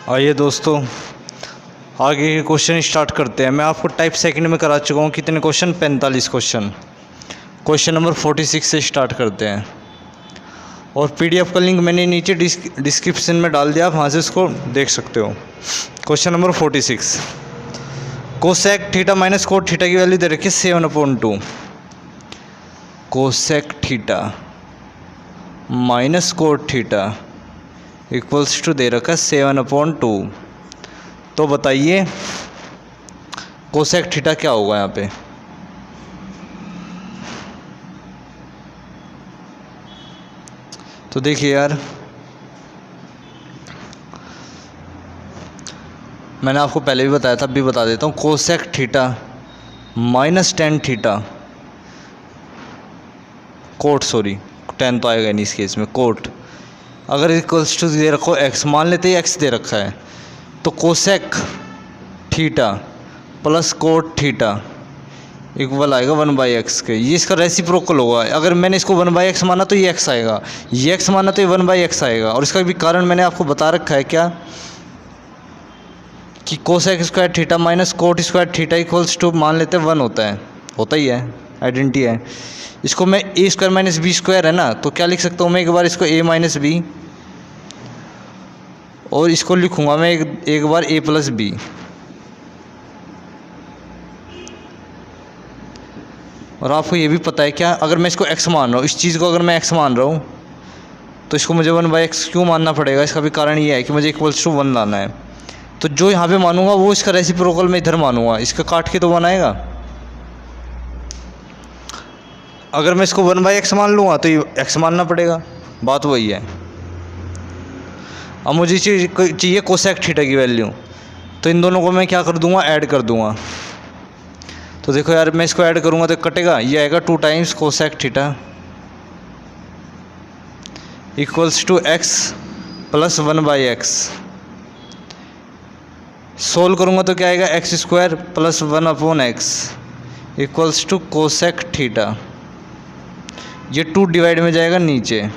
आइए दोस्तों, आगे के क्वेश्चन स्टार्ट करते हैं। मैं आपको टाइप सेकंड में करा चुका हूँ कितने क्वेश्चन, 45 क्वेश्चन। क्वेश्चन नंबर 46 से स्टार्ट करते हैं। और पीडीएफ का लिंक मैंने नीचे डिस्क्रिप्शन में डाल दिया, आप वहाँ से उसको देख सकते हो। Question number 46, cosec theta minus cot theta की वैल्यू दे रखी है 7/2। Cosec theta minus cot theta equals to दे रखा है 7/2। तो बताइए कोसेक थीटा क्या होगा यहाँ पे। तो देखिए यार, मैंने आपको पहले भी बताया था, अब भी बता देता हूँ। Cosec theta minus tan theta coat, sorry 10 तो आएगा नहीं इस केस में, कोट अगर इक्वल्स टू दे रखो एक्स, मान लेते हैं एक्स दे रखा है, तो cosec theta plus cot theta equal आएगा 1/x के। ये इसका रेसिप्रोकल होगा। अगर मैंने इसको 1/x माना तो ये x आएगा, ये x माना तो ये 1/x आएगा। और इसका भी कारण मैंने आपको बता रखा है क्या, कि cosec square theta minus cot square theta equals to मान लेते हैं 1 होता ही है, आइडेंटिटी है। इसको मैं ए स्क्वायर माइनस बी स्क्वायर है ना, तो क्या लिख सकता हूँ मैं एक बार इसको a माइनस बी, और इसको लिखूँगा मैं एक बार a प्लस बी। और आपको ये भी पता है क्या, अगर मैं इसको x मान रहा हूँ, इस चीज़ को अगर मैं x मान रहा हूँ, तो इसको मुझे 1/x क्यों मानना पड़ेगा। इसका भी कारण ये है कि मुझे इक्वल्स टू 1 लाना है। तो जो यहाँ पे मानूंगा वो इसका रेसिप्रोकल में इधर मानूंगा, इसका काट के तो 1 आएगा। अगर मैं इसको 1/x मान लूँगा तो ये x मानना पड़ेगा, बात वही है। अब मुझे चाहिए कोसेक थीटा की वैल्यू, तो इन दोनों को मैं क्या कर दूंगा, ऐड कर दूंगा। तो देखो यार, मैं इसको ऐड करूंगा तो कटेगा, ये आएगा 2 times cosec theta equals to x plus 1/x। Solve करूंगा तो क्या आएगा, x square plus 1/x equals to cosec theta. ये 2 डिवाइड में जाएगा नीचे,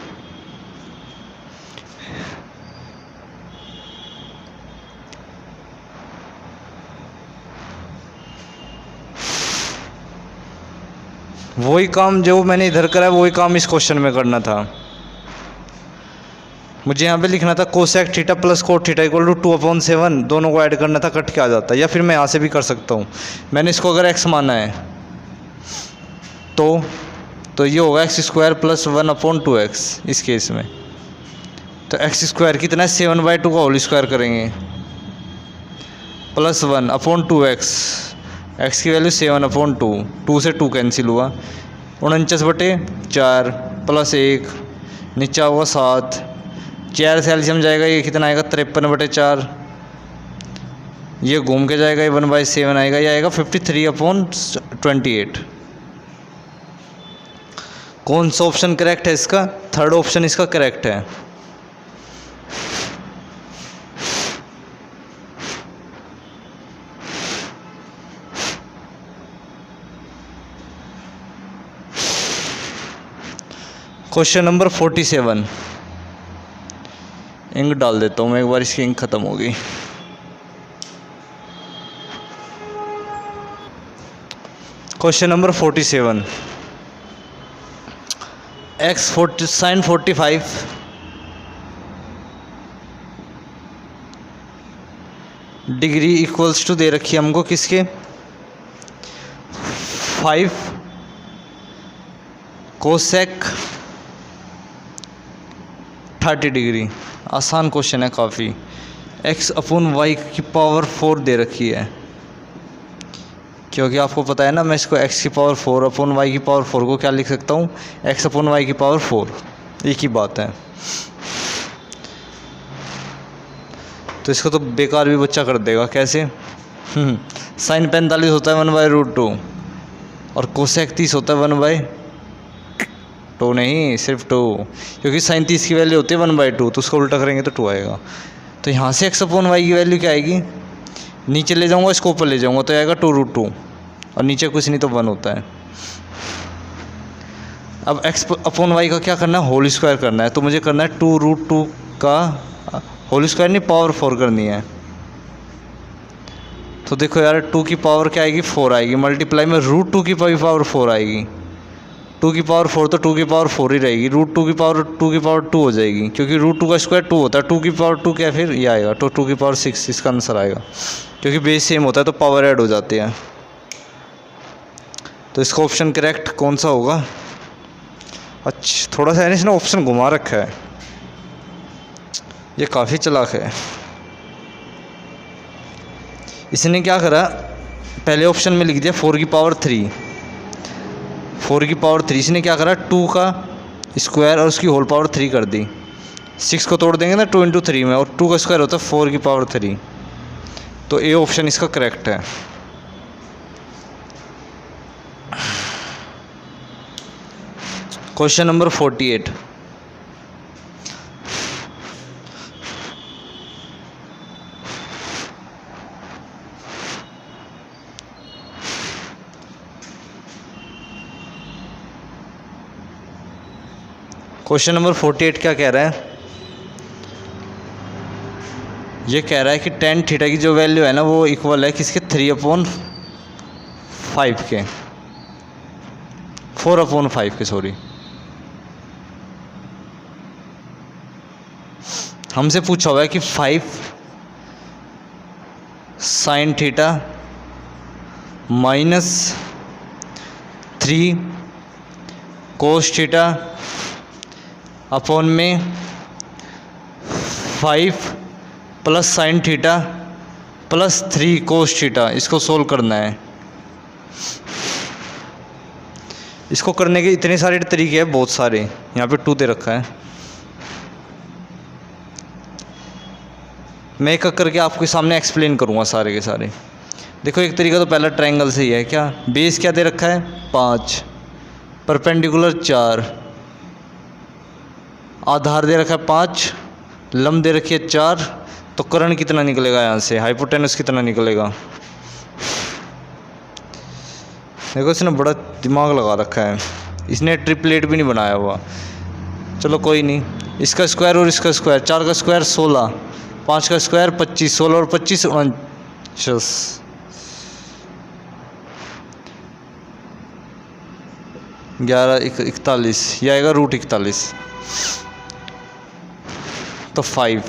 वही काम जो मैंने इधर करा है वही काम इस क्वेश्चन में करना था। मुझे यहाँ पे लिखना था cosec theta plus cot theta equal to 2/7, दोनों को ऐड करना था, कट के आ जाता। या फिर मैं यहाँ से भी कर सकता हूँ। मैंने इसको अगर x माना है तो ये होगा x स्क्वायर प्लस 1/2x इस केस में। तो x स्क्वायर कितना है, 7/2 का होल स्क्वायर करेंगे प्लस 1/2x, x की वैल्यू 7/2, 2 से 2 कैंसिल हुआ, 49/4 प्लस 1 नीचा हुआ 7, 4 से एलसीएम जाएगा, ये कितना आएगा 53/4, ये घूम के जाएगा, ये 1/7 आएगा, ये आएगा 53/28। कौन सा ऑप्शन करेक्ट है इसका, थर्ड ऑप्शन इसका करेक्ट है। क्वेश्चन नंबर 47, इंक डाल देता हूँ मैं एक बार, इसकी इंक ख़त्म हो गई। Question number 47, sin 45 degree equals to दे रखी है हमको किसके, 5 कोसेक 30 डिग्री। आसान क्वेश्चन है काफ़ी। x/y की पावर 4 दे रखी है, क्योंकि आपको पता है ना, मैं इसको x की पावर 4/y की पावर 4 को क्या लिख सकता हूँ, x/y की पावर 4, एक ही बात है। तो इसको तो बेकार भी बच्चा कर देगा, कैसे, sin 45 होता है 1/√2 और कोसेक 30 होता है 1/2 नहीं, सिर्फ 2, क्योंकि sin 30 की वैल्यू होती है 1/2, तो उसको उल्टा करेंगे तो 2 आएगा। तो यहाँ से x/y की वैल्यू क्या आएगी, नीचे ले जाऊँगा, इसको ऊपर ले जाऊँगा तो आएगा 2√2, और नीचे कुछ नहीं तो 1 होता है। अब x/y का क्या करना है, होल स्क्वायर करना है। तो मुझे करना है 2√2 का होल स्क्वायर नहीं, पावर 4 करनी है। तो देखो यार 2 की पावर क्या आएगी, 4 आएगी, मल्टीप्लाई में रूट 2 की पावर 4 आएगी। 2 की पावर 4 तो 2 की पावर 4 ही रहेगी, रूट 2 की पावर 2 हो जाएगी, क्योंकि रूट 2 का स्क्वायर 2 होता है। 2 की पावर 2 क्या फिर ये आएगा, तो 2 की पावर 6 इसका आंसर आएगा, क्योंकि बेस सेम होता है तो पावर ऐड हो जाती है। तो इसका ऑप्शन करेक्ट कौन सा होगा। अच्छा थोड़ा सा है ना इसने ऑप्शन घुमा रखा है, ये काफ़ी चालाक है। इसने क्या करा, पहले ऑप्शन में लिख दिया 4 की पावर 3, 4 की पावर 3। इसने क्या करा 2 का स्क्वायर और उसकी होल पावर 3 कर दी। 6 को तोड़ देंगे ना 2 × 3 में, और 2 का स्क्वायर होता है 4 की पावर 3। तो ए ऑप्शन इसका करेक्ट है। Question number 48। क्वेश्चन नंबर 48 क्या कह रहा है, ये कह रहा है कि tan थीटा की जो वैल्यू है ना वो इक्वल है किसके, 3/5 के, 4/5 के, सॉरी। हमसे पूछा हुआ है कि 5 sin theta -3 cos theta upon में 5 + sin थीटा + 3 cos थीटा, इसको सोल्व करना है। इसको करने के इतने सारे तरीके हैं, बहुत सारे, यहाँ पे 2 दे रखा है। मैं एक करके आपके सामने एक्सप्लेन करूँगा सारे के सारे। देखो एक तरीका तो पहला ट्रायंगल से ही है, क्या बेस क्या दे रखा है 5, परपेंडिकुलर 4, आधार दे रखा है 5, लंब दे रखी है 4, तो कर्ण कितना निकलेगा यहाँ से, हाइपोटेनस कितना निकलेगा। देखो इसने बड़ा दिमाग लगा रखा है, इसने ट्रिपलेट भी नहीं बनाया हुआ। चलो कोई नहीं, इसका स्क्वायर और इसका स्क्वायर, 4 का स्क्वायर 16, 5 का स्क्वायर 25, 16 और 25 49, 11 41, यह आएगा √41। तो 5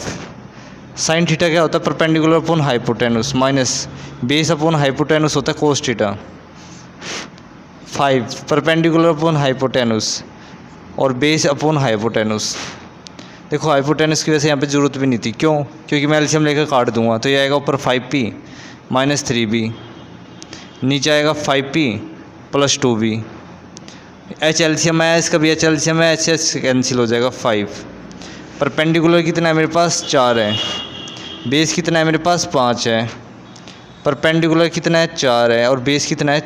साइन थीटा क्या होता है, perpendicular upon hypotenuse minus base upon hypotenuse होता है cos theta. 5 perpendicular upon hypotenuse और बेस अपॉन हाइपोटेनस। देखो हाइपोटेनस की वैसे यहाँ पे ज़रूरत भी नहीं थी, क्यों, क्योंकि मैं एलसीएम लेकर काट दूंगा। तो ये आएगा ऊपर 5p - 3b, नीचे आएगा 5p + 2b। एच एलसीएम है, इसका भी एच एलसीएम है, एच कैंसिल हो जाएगा 5। परपेंडिकुलर कितना है मेरे पास 4 है, बेस कितना है मेरे पास 5 है, परपेंडिकुलर कितना है 4 है, और बेस कितना है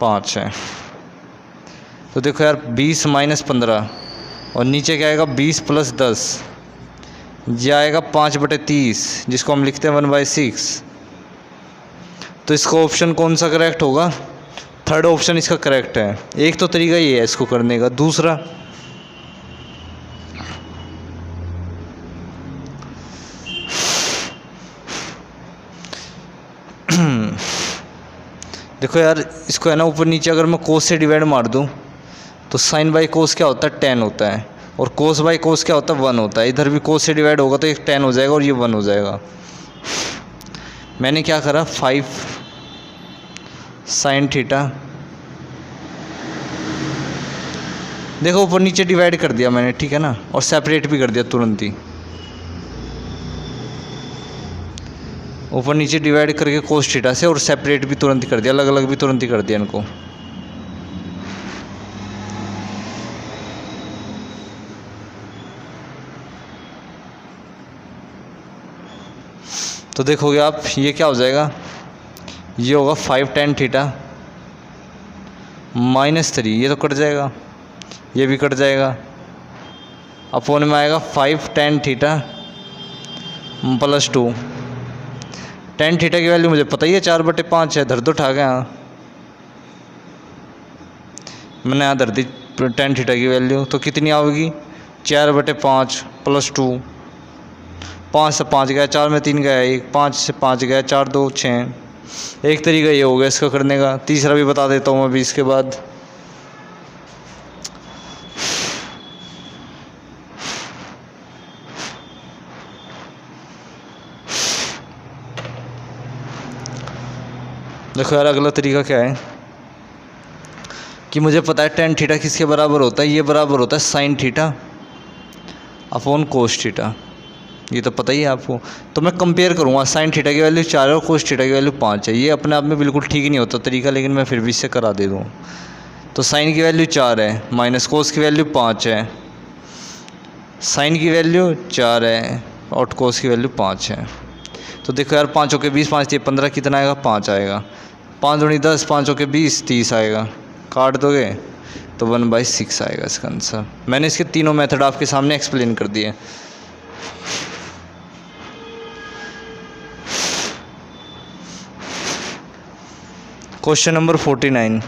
5 है। तो देखो यार 20 - 15 और नीचे क्या आएगा 20 + 10, यह आएगा 5/30, जिसको हम लिखते हैं 1/6। तो इसका ऑप्शन कौन सा करेक्ट होगा, थर्ड ऑप्शन इसका करेक्ट है। एक तो तरीका ये है इसको करने का, दूसरा देखो यार इसको है ना ऊपर नीचे अगर मैं कोस से डिवाइड मार दूं तो साइन बाई कोस क्या होता है 10 होता है, और कोस बाई कोस क्या होता है 1 होता है। इधर भी कोस से डिवाइड होगा तो एक 10 हो जाएगा और ये 1 हो जाएगा। मैंने क्या करा 5 साइन थीटा, देखो ऊपर नीचे डिवाइड कर दिया मैंने, ठीक है ना, और सेपरेट भी कर दिया तुरंत ही। ऊपर नीचे डिवाइड करके कोस थीटा से, और सेपरेट भी तुरंत ही कर दिया, अलग अलग भी तुरंत ही कर दिया इनको। तो देखोगे आप ये क्या हो जाएगा, ये होगा 5 tan थीटा -3, ये तो कट जाएगा, ये भी कट जाएगा, अपोन में आएगा 5 tan थीटा + 2। tan थीटा की वैल्यू मुझे पता ही है 4/5 है, धर दो उठा के। हाँ मैंने यहाँ धर दी tan थीटा की वैल्यू, तो कितनी आएगी 4/5 + 2, 5 से 5 गया, 4 में 3 गया 1, 5 से 5 गया 4 2 6। एक तरीका ये हो गया इसका करने का। तीसरा भी बता देता हूँ अभी इसके बाद। देखो यार अगला तरीका क्या है कि मुझे पता है टेन थीटा किसके बराबर होता है, ये बराबर होता है sine theta upon cos theta, ये तो पता ही है आपको। तो मैं कंपेयर करूँगा, साइन थीटा की वैल्यू 4 है और कोस थीटा की वैल्यू 5 है। ये अपने आप में बिल्कुल ठीक नहीं होता तरीका, लेकिन मैं फिर भी इससे करा दे दूँ। तो साइन की वैल्यू 4 है माइनस कोस की वैल्यू 5 है, साइन की वैल्यू 4 है और कोस की वैल्यू 5 है। तो देखो यार 5 के 20, 5 15 कितना आएगा, 5 आएगा। 5 दूनी 10, 5 के 20, 30 आएगा। काट दोगे तो 1/6 आएगा इसका आंसर। मैंने इसके तीनों मेथड आपके सामने एक्सप्लेन कर दिए। Question number 49।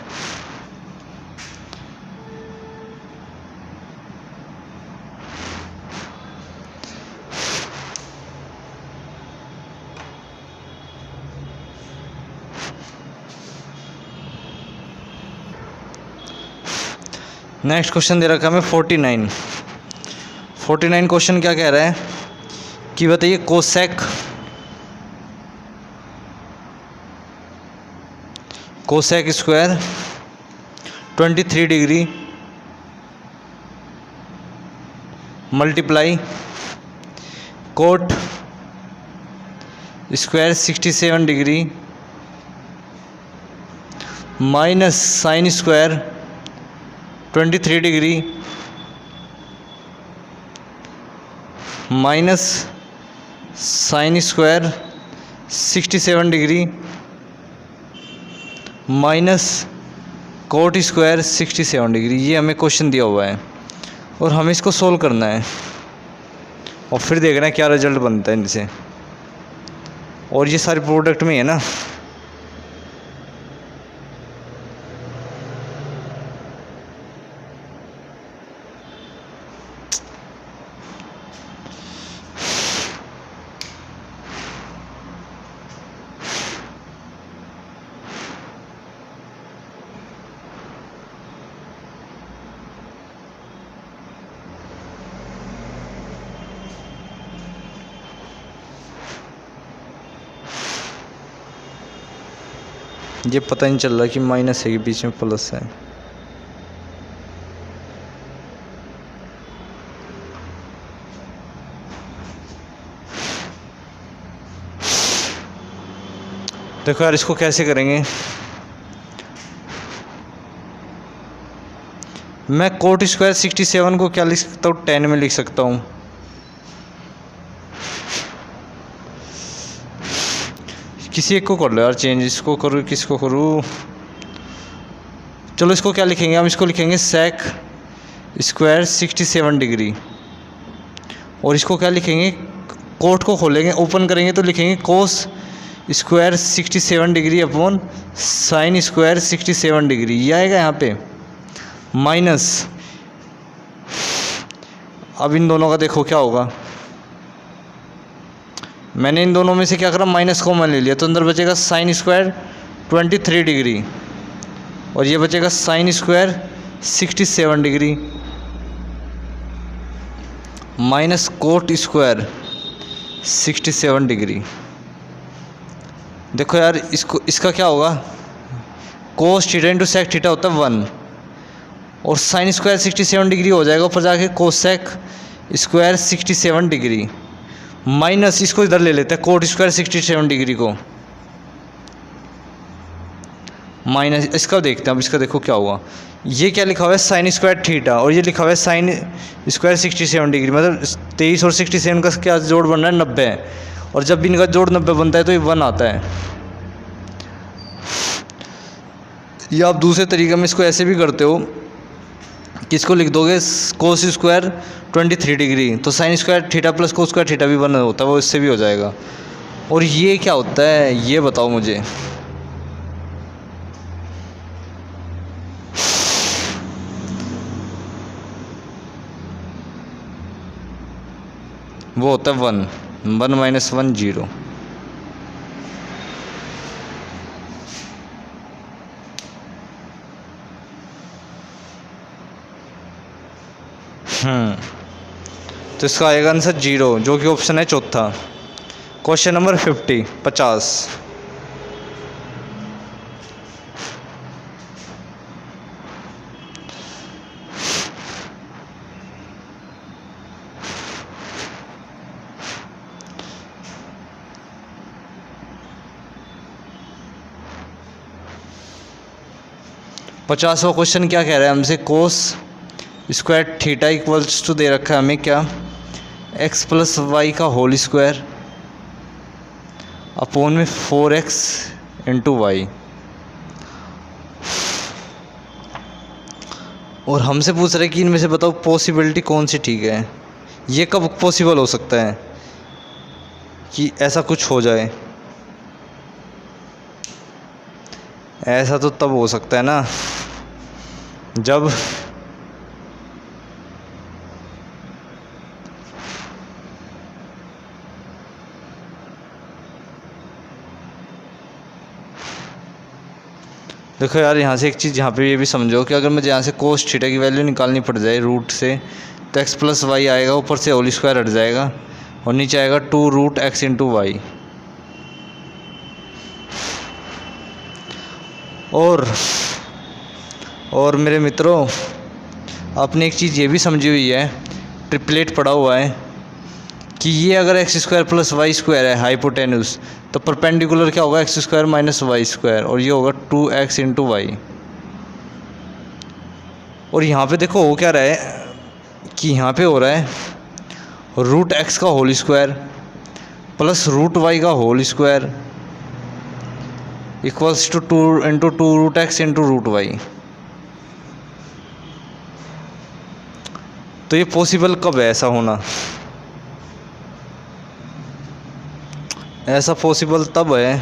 नेक्स्ट क्वेश्चन दे रखा है हमें 49। 49 क्वेश्चन क्या कह रहा है कि बताइए cosec square 23 degree multiply cot square 67 degree minus sine square 23 degree minus sign square 67 degree minus cot square 67 degree. ये हमें क्वेश्चन दिया हुआ है और हमें इसको सोल्व करना है और फिर देखना है क्या रिजल्ट बनता है इनसे। और ये सारे प्रोडक्ट में है ना। ये पता नहीं चल रहा कि माइनस है कि बीच में प्लस है। देखो यार इसको कैसे करेंगे। मैं कोट स्क्वायर 67 को क्या लिख सकता हूँ, 10 में लिख सकता हूँ। किसी एक को कर लो यार चेंज, इसको करूँ किसको करूँ। चलो इसको क्या लिखेंगे हम, इसको लिखेंगे सेक स्क्वायर 67 डिग्री और इसको क्या लिखेंगे, कोट को खोलेंगे ओपन करेंगे तो लिखेंगे cos square 67 degree upon sine square 67 degree. ये आएगा यहाँ पे माइनस। अब इन दोनों का देखो क्या होगा। मैंने इन दोनों में से क्या करा, माइनस कॉमन ले लिया तो अंदर बचेगा साइन स्क्वायर 23 डिग्री और ये बचेगा sine square 67 degree minus cot square 67 degree. देखो यार इसको इसका क्या होगा, cos theta into sec theta होता है 1 और साइन स्क्वायर 67 डिग्री हो जाएगा ऊपर जाके कोसेक स्क्वायर 67 डिग्री माइनस इसको इधर ले लेते हैं कोट स्क्वायर 67 डिग्री को माइनस इसका देखते हैं। अब इसका देखो क्या हुआ, ये क्या लिखा हुआ है साइन स्क्वायर थीटा और ये लिखा हुआ है साइन स्क्वायर 67 डिग्री, मतलब 23 और 67 का क्या जोड़ बन रहा है 90 और जब भी इनका जोड़ 90 बनता है तो ये 1 आता है। या आप दूसरे तरीके में इसको ऐसे भी करते हो कि इसको लिख दोगे कोस स्क्वायर 23 डिग्री तो sine square theta plus cos square theta भी 1 होता है, वो इससे भी हो जाएगा। और ये क्या होता है ये बताओ मुझे। वो होता है 1, 1 माइनस 1 0। तो इसका आएगा आंसर 0, जो कि ऑप्शन है चौथा। Question number 50। 50वां क्वेश्चन क्या कह रहा है हमसे, cos square theta equals to दे रखा है हमें क्या, x प्लस वाई का होल स्क्वायर अपोन में 4x इंटू वाई। और हमसे पूछ रहे कि इनमें से बताओ पॉसिबिलिटी कौन सी ठीक है। ये कब पॉसिबल हो सकता है कि ऐसा कुछ हो जाए? ऐसा तो तब हो सकता है ना जब देखो यार, यहाँ से एक चीज़ यहाँ पे ये भी समझो कि अगर मुझे यहाँ से कोस थीटा की वैल्यू निकालनी पड़ जाए रूट से, तो x प्लस वाई आएगा, ऊपर से होल स्क्वायर हट जाएगा और नीचे आएगा 2 रूट x इंटू वाई। और मेरे मित्रों, आपने एक चीज़ ये भी समझी हुई है, ट्रिपलेट पढ़ा हुआ है कि ये अगर x square plus y square है हाइपोटेन्यूस, तो परपेंडिकुलर क्या होगा, x square minus y square, और ये होगा 2x इंटू वाई। और यहाँ पे देखो हो क्या रहा है कि यहाँ पे हो रहा है रूट एक्स का whole square plus root y का whole square equals to 2 into 2 root x into root y. तो ये पॉसिबल कब है ऐसा होना? ऐसा पॉसिबल तब है